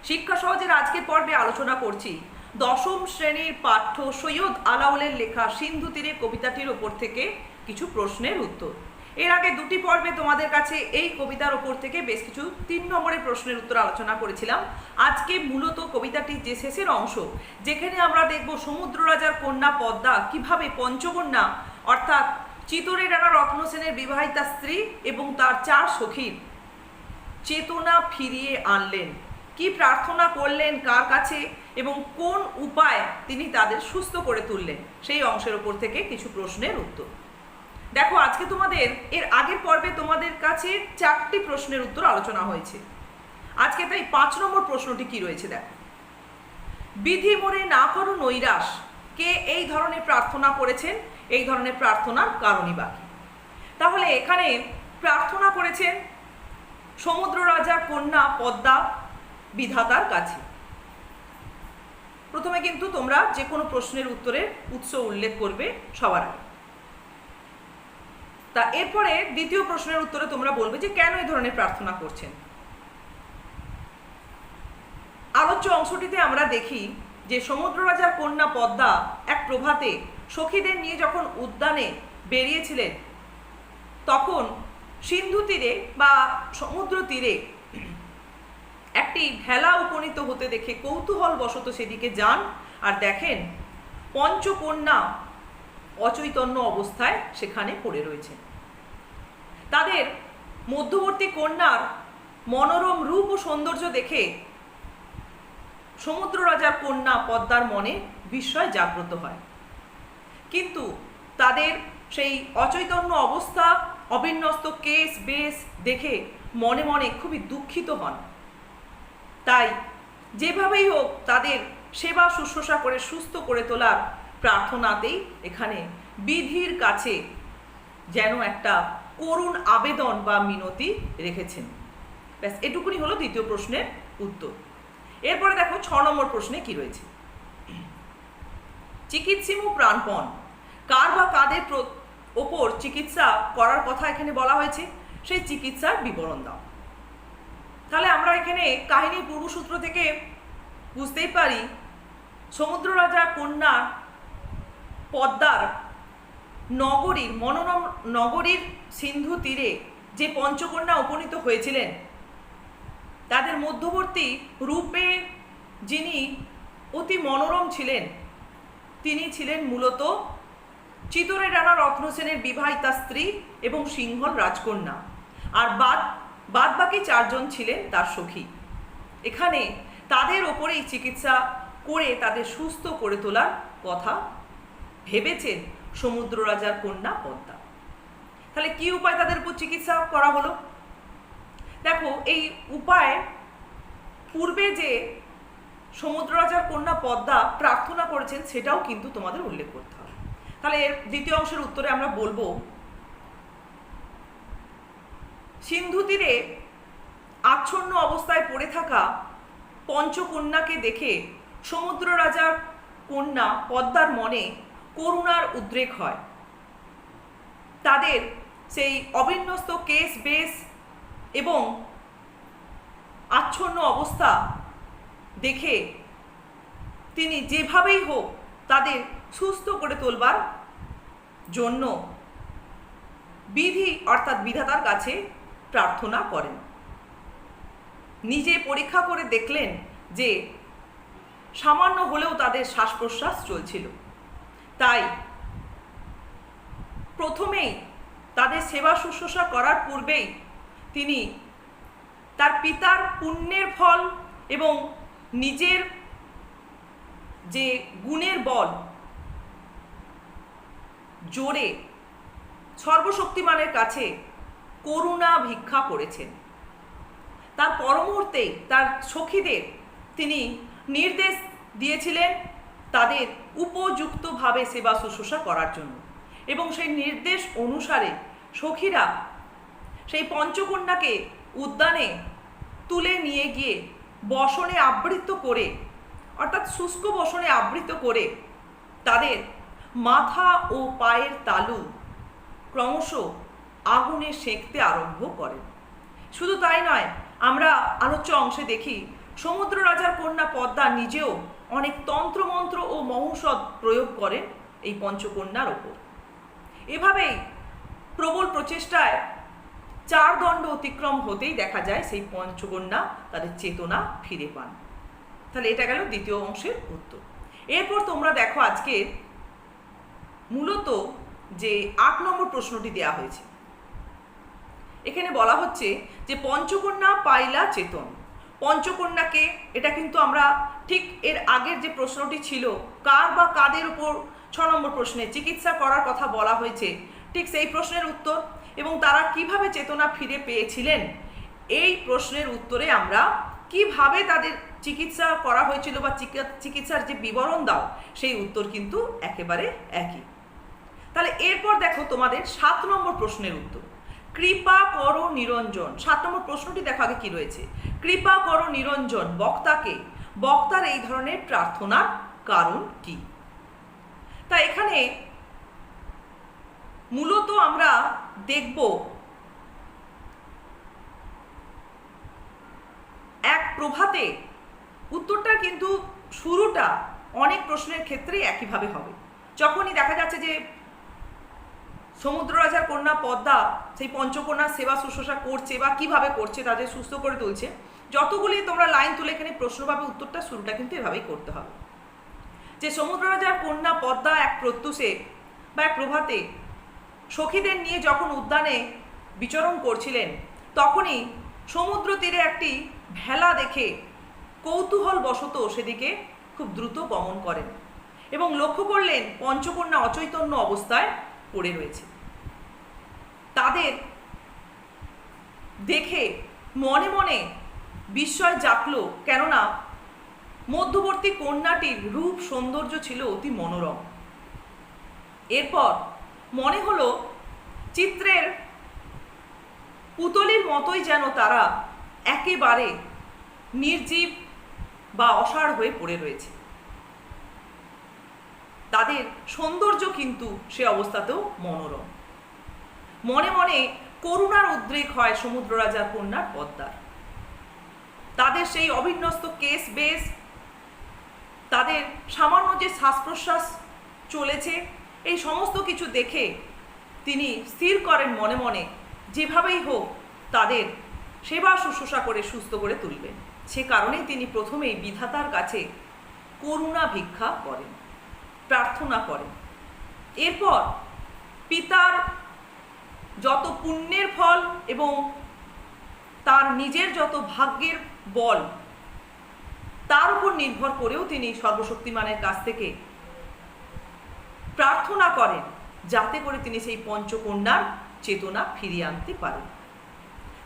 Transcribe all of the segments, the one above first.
শিক্ষা সহজের আজকের পর্বে আলোচনা করছি দশম শ্রেণীর পাঠ্য সৈয়দ আলাওলের লেখা সিন্ধু তীরে কবিতাটির ওপর থেকে কিছু প্রশ্নের উত্তর। এর আগে দুটি পর্বে তোমাদের কাছে এই কবিতার ওপর থেকে বেশ কিছু 3 নম্বরের প্রশ্নের উত্তর আলোচনা করেছিলাম। আজকে মূলত কবিতাটির যে শেষের অংশ, যেখানে আমরা দেখব সমুদ্র রাজার কন্যা পদ্মা কিভাবে পঞ্চকন্যা অর্থাৎ চিতরে রানা রত্নসেনের বিবাহিতা স্ত্রী এবং তার 4 সখীর চেতনা ফিরিয়ে আনলেন, কি প্রার্থনা করলেন কার কাছে এবং কোন উপায় তিনি তাদের সুস্থ করে তুললেন, সেই অংশের ওপর থেকে কিছু প্রশ্নের উত্তর। দেখো, আজকে তোমাদের এর আগের পর্বে তোমাদের কাছে 4টি প্রশ্নের উত্তর আলোচনা হয়েছে। আজকে তাই 5 নম্বর প্রশ্নটি কি রয়েছে দেখো। বিধি মোরে না করো নৈরাশ, কে এই ধরনের প্রার্থনা করেছেন, এই ধরনের প্রার্থনার কারণই বাকি। তাহলে এখানে প্রার্থনা করেছেন সমুদ্র রাজার কন্যা পদ্মা বিধাতার কাছে। প্রথমে কিন্তু তোমরা যে কোনো প্রশ্নের উত্তরের উৎস উল্লেখ করবে সবার আগে। তা এরপরে দ্বিতীয় প্রশ্নের উত্তরে তোমরা বলবে যে কেন এই ধরনের প্রার্থনা করছেন। আলোচ্য অংশটিতে আমরা দেখি যে সমুদ্র রাজার কন্যা পদ্মা এক প্রভাতে সখীদের নিয়ে যখন উদ্যানে বেরিয়েছিলেন, তখন সিন্ধু তীরে বা সমুদ্র তীরে একটি ভেলা উপনীত হতে দেখে কৌতূহল বশত সেদিকে যান আর দেখেন পঞ্চকন্যা অচৈতন্য অবস্থায় সেখানে পড়ে রয়েছে। তাদের মধ্যবর্তী কন্যার মনোরম রূপ ও সৌন্দর্য দেখে সমুদ্র রাজার কন্যা পদ্মার মনে বিস্ময় জাগ্রত হয়, কিন্তু তাদের সেই অচৈতন্য অবস্থা, অবিন্যস্ত কেশ বেশ দেখে মনে মনে খুবই দুঃখিত হন। তাই যেভাবেই হোক তাদের সেবা শুশ্রূষা করে সুস্থ করে তোলার প্রার্থনাতেই এখানে বিধির কাছে যেন একটা করুণ আবেদন বা মিনতি রেখেছেন। ব্যাস, এটুকুনি হলো দ্বিতীয় প্রশ্নের উত্তর। এরপরে দেখো 6 নম্বর প্রশ্নে কি রয়েছে। চিকিৎসিমু প্রাণপণ, কার বা কাদের ওপর চিকিৎসা করার কথা এখানে বলা হয়েছে, সেই চিকিৎসার বিবরণ দাও। তাহলে আমরা এখানে কাহিনীর পূর্বসূত্র থেকে বুঝতেই পারি সমুদ্র রাজা কন্যা পদ্মার নগরীর মনোরম নগরীর সিন্ধু তীরে যে পঞ্চকন্যা উপনীত হয়েছিলেন, তাদের মধ্যবর্তী রূপে যিনি অতি মনোরম ছিলেন, তিনি ছিলেন মূলত চিতরে রানা রত্নসেনের বিবাহিতা স্ত্রী এবং সিংহল রাজকন্যা, আর বাদ বাকি 4 জন ছিলেন তার সখী। এখানে তাদের ওপরেই চিকিৎসা করে তাদের সুস্থ করে তোলার কথা ভেবেছেন সমুদ্র রাজার কন্যা পদ্মা। তাহলে কি উপায় তাদের উপর চিকিৎসা করা হলো? দেখো, এই উপায় পূর্বে যে সমুদ্র রাজার কন্যা পদ্মা প্রার্থনা করেছেন সেটাও কিন্তু তোমাদের উল্লেখ করতে হবে। তাহলে এর দ্বিতীয় অংশের উত্তরে আমরা বলবো, সিন্ধু তীরে আচ্ছন্ন অবস্থায় পড়ে থাকা পঞ্চকন্যাকে দেখে সমুদ্র রাজার কন্যা পদ্মার মনে করুণার উদ্রেক হয়। তাদের সেই অবিন্যস্ত কেশ বেশ এবং আচ্ছন্ন অবস্থা দেখে তিনি যেভাবেই হোক তাদের সুস্থ করে তোলবার জন্য বিধি অর্থাৎ বিধাতার কাছে প্রার্থনা করেন। নিজে পরীক্ষা করে দেখলেন যে সামান্য হলেও তাদের শ্বাস প্রশ্বাস চলছিল। তাই প্রথমেই তাদের সেবা শুশ্রূষা করার পূর্বেই তিনি তার পিতার পুণ্যের ফল এবং নিজের যে গুণের বল জোরে সর্বশক্তিমানের কাছে করুণা ভিক্ষা করেছেন। তার পরমুহূর্তেই তার সখীদের তিনি নির্দেশ দিয়েছিলেন তাদের উপযুক্তভাবে সেবা শুশ্রূষা করার জন্য, এবং সেই নির্দেশ অনুসারে সখীরা সেই পঞ্চকন্যাকে উদ্যানে তুলে নিয়ে গিয়ে বসনে আবৃত করে, অর্থাৎ শুষ্ক বসনে আবৃত করে তাদের মাথা ও পায়ের তালু ক্রমশ আগুনে সেঁকতে আরম্ভ করেন। শুধু তাই নয়, আমরা আলোচ্য অংশে দেখি সমুদ্র রাজার কন্যা পদ্মা নিজেও অনেক তন্ত্রমন্ত্র ও মহৌষধ প্রয়োগ করেন এই পঞ্চকন্যার ওপর। এভাবেই প্রবল প্রচেষ্টায় 4 দণ্ড অতিক্রম হতেই দেখা যায় সেই পঞ্চকন্যা তাদের চেতনা ফিরে পান। তাহলে এটা গেল দ্বিতীয় অংশের উত্তর। এরপর তোমরা দেখো আজকে মূলত যে 8 নম্বর প্রশ্নটি দেওয়া হয়েছে, এখানে বলা হচ্ছে যে পঞ্চকন্যা পাইলা চেতন। পঞ্চকন্যাকে, এটা কিন্তু আমরা ঠিক এর আগের যে প্রশ্নটি ছিল কার বা কাদের উপর 6 নম্বর প্রশ্নে চিকিৎসা করার কথা বলা হয়েছে, ঠিক সেই প্রশ্নের উত্তর এবং তারা কিভাবে চেতনা ফিরে পেয়েছিলেন এই প্রশ্নের উত্তরে আমরা কিভাবে তাদের চিকিৎসা করা হয়েছিল বা চিকিৎসার যে বিবরণ দাও সেই উত্তর কিন্তু একেবারে একই। তাহলে এরপর দেখো তোমাদের 7 নম্বর প্রশ্নের উত্তর, কৃপা করো নিরঞ্জন। 7 নম্বর প্রশ্নটি দেখো আগে কি রয়েছে, কৃপা করো নিরঞ্জন বক্তাকে, বক্তার এই ধরনের প্রার্থনার কারণ কি। তা এখানে মূলত আমরা দেখব এক প্রভাতে, উত্তরটা কিন্তু শুরুটা অনেক প্রশ্নের ক্ষেত্রেই একইভাবে হবে। যখনই দেখা যাচ্ছে যে সমুদ্র রাজার কন্যা পদ্মা সেই পঞ্চকন্যার সেবা শুশ্রূষা করছে বা কিভাবে করছে, তাদের সুস্থ করে তুলছে, যতগুলি তোমরা লাইন তুলে এখানে প্রশ্ন পাবে উত্তরটা শুরুটা কিন্তু এভাবেই করতে হবে যে সমুদ্র রাজার কন্যা পদ্মা এক প্রত্যুষে বা এক প্রভাতে সখীদের নিয়ে যখন উদ্যানে বিচরণ করছিলেন, তখনই সমুদ্র তীরে একটি ভেলা দেখে কৌতূহল বশত সেদিকে খুব দ্রুত গমন করেন এবং লক্ষ্য করলেন পঞ্চকন্যা অচৈতন্য অবস্থায় পড়ে রয়েছে। তাদের দেখে মনে মনে বিস্ময় জাগল, কেননা মধ্যবর্তী কন্যাটির রূপ সৌন্দর্য ছিল অতি মনোরম। এরপর মনে হলো চিত্রের পুতলির মতোই যেন তারা একেবারে নির্জীব বা অসাড় হয়ে পড়ে রয়েছে। তাদের সৌন্দর্য কিন্তু সে অবস্থাতেও মনোরম। মনে মনে করুণার উদ্রেক হয় সমুদ্র রাজার কন্যার পদ্মার। তাদের সেই অবিন্যস্ত কেশ বেশ, তাদের সামান্য যে শ্বাস প্রশ্বাস চলেছে, এই সমস্ত কিছু দেখে তিনি স্থির করেন মনে মনে যেভাবেই হোক তাদের সেবা শুশ্রূষা করে সুস্থ করে তুলবেন। সে কারণেই তিনি প্রথমেই বিধাতার কাছে করুণা ভিক্ষা করেন, প্রার্থনা করেন। এরপর পিতার যত পুণ্যের ফল এবং তার নিজের যত ভাগ্যের বল, তার উপর নির্ভর করেও তিনি সর্বশক্তিমানের কাছ থেকে প্রার্থনা করেন যাতে করে তিনি সেই পঞ্চকন্যার চেতনা ফিরিয়ে আনতে পারেন।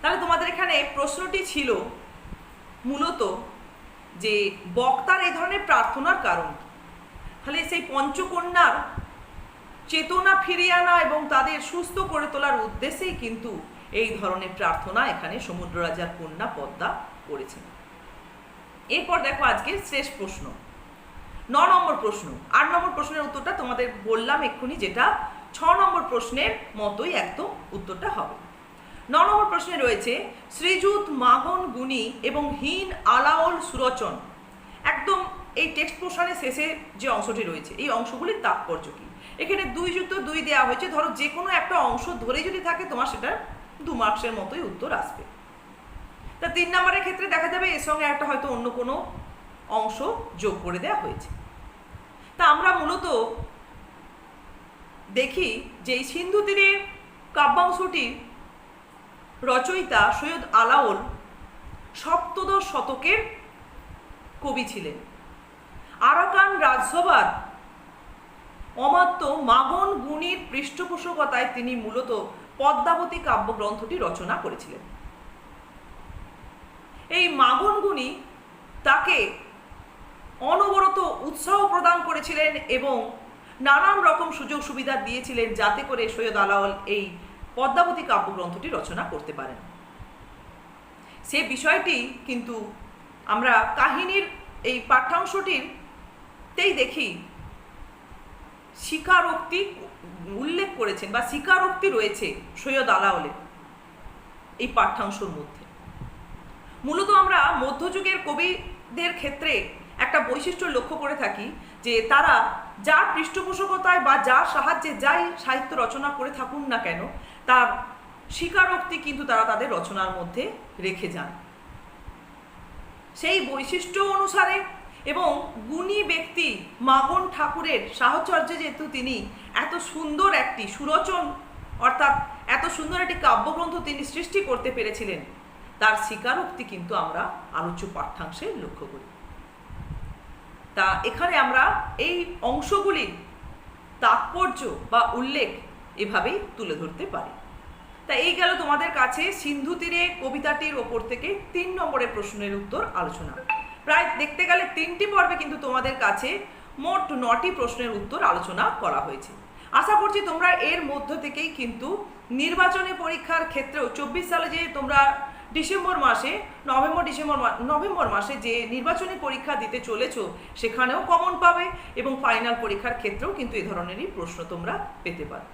তাহলে তোমাদের এখানে প্রশ্নটি ছিল মূলত যে বক্তার এই ধরনের প্রার্থনার কারণ। তাহলে সেই পঞ্চকন্যার চেতনা ফিরিয়ে আনা এবং তাদের সুস্থ করে তোলার উদ্দেশ্যেই কিন্তু এই ধরনের প্রার্থনা এখানে সমুদ্র রাজার কন্যা পদ্মা করেছেন। এরপর দেখো আজকের শেষ প্রশ্ন, 9 নম্বর প্রশ্ন। 8 নম্বর প্রশ্নের উত্তরটা তোমাদের বললাম এক্ষুনি, যেটা 6 নম্বর প্রশ্নের মতোই একদম উত্তরটা হবে। 9 নম্বর প্রশ্নে রয়েছে শ্রীযুত মাগন গুণী এবং হীন আলাওল সুরচন। একদম এই টেক্সট পোর্শনের শেষে যে অংশটি রয়েছে, এই অংশগুলির তাৎপর্য কি। এখানে 2 দেওয়া হয়েছে, ধরো যে কোনো একটা অংশ ধরে যদি থাকে তোমার সেটা 2 মার্কসের মতোই উত্তর আসবে। তা 3 নম্বরের ক্ষেত্রে দেখা যাবে এর সঙ্গে একটা হয়তো অন্য কোনো অংশ যোগ করে দেওয়া হয়েছে। তা আমরা মূলত দেখি যে এই সিন্ধু তীরে কাব্যাংশটির রচয়িতা সৈয়দ আলাওল সপ্তদশ শতকের কবি ছিলেন। আরাকান রাজসভার অমাত্য মাগন গুণীর পৃষ্ঠপোষকতায় তিনি মূলত পদ্মাবতী কাব্যগ্রন্থটি রচনা করেছিলেন। এই মাগন গুণী তাকে অনবরত উৎসাহ প্রদান করেছিলেন এবং নানান রকম সুযোগ সুবিধা দিয়েছিলেন যাতে করে সৈয়দ আলাওল এই পদ্মাবতী কাব্যগ্রন্থটি রচনা করতে পারেন। সে বিষয়টি কিন্তু আমরা কাহিনীর এই পাঠ্যাংশটিতেই দেখি স্বীকারোক্তি উল্লেখ করেছেন বা স্বীকারোক্তি রয়েছে সৈয়দ আলাওলের এই পাঠ্যাংশের মধ্যে। মূলত আমরা মধ্যযুগের কবিদের ক্ষেত্রে একটা বৈশিষ্ট্য লক্ষ্য করে থাকি যে তারা যার পৃষ্ঠপোষকতায় বা যার সাহায্যে যাই সাহিত্য রচনা করে থাকুন না কেন, তার স্বীকারোক্তি কিন্তু তারা তাদের রচনার মধ্যে রেখে যান। সেই বৈশিষ্ট্য অনুসারে এবং গুণী ব্যক্তি মাগন ঠাকুরের সাহচর্যে যেহেতু তিনি এত সুন্দর একটি সুরচন অর্থাৎ এত সুন্দর একটি কাব্যগ্রন্থ তিনি সৃষ্টি করতে পেরেছিলেন, তার স্বীকারোক্তি কিন্তু আমরা আলোচ্য পাঠ্যাংশে লক্ষ্য করি। তা এখানে আমরা এই অংশগুলির তাৎপর্য বা উল্লেখ এভাবেই তুলে ধরতে পারি। তা এই গেল তোমাদের কাছে সিন্ধু তীরে কবিতাটির ওপর থেকে 3 নম্বরের প্রশ্নের উত্তর আলোচনা। প্রায় দেখতে গেলে 3টি পর্বে কিন্তু তোমাদের কাছে মোট 9টি প্রশ্নের উত্তর আলোচনা করা হয়েছে। আশা করছি তোমরা এর মধ্য থেকেই কিন্তু নির্বাচনী পরীক্ষার ক্ষেত্রেও 24 সালে যে তোমরা নভেম্বর মাসে যে নির্বাচনী পরীক্ষা দিতে চলেছো সেখানেও কমন পাবে এবং ফাইনাল পরীক্ষার ক্ষেত্রেও কিন্তু এ ধরনেরই প্রশ্ন তোমরা পেতে পারো।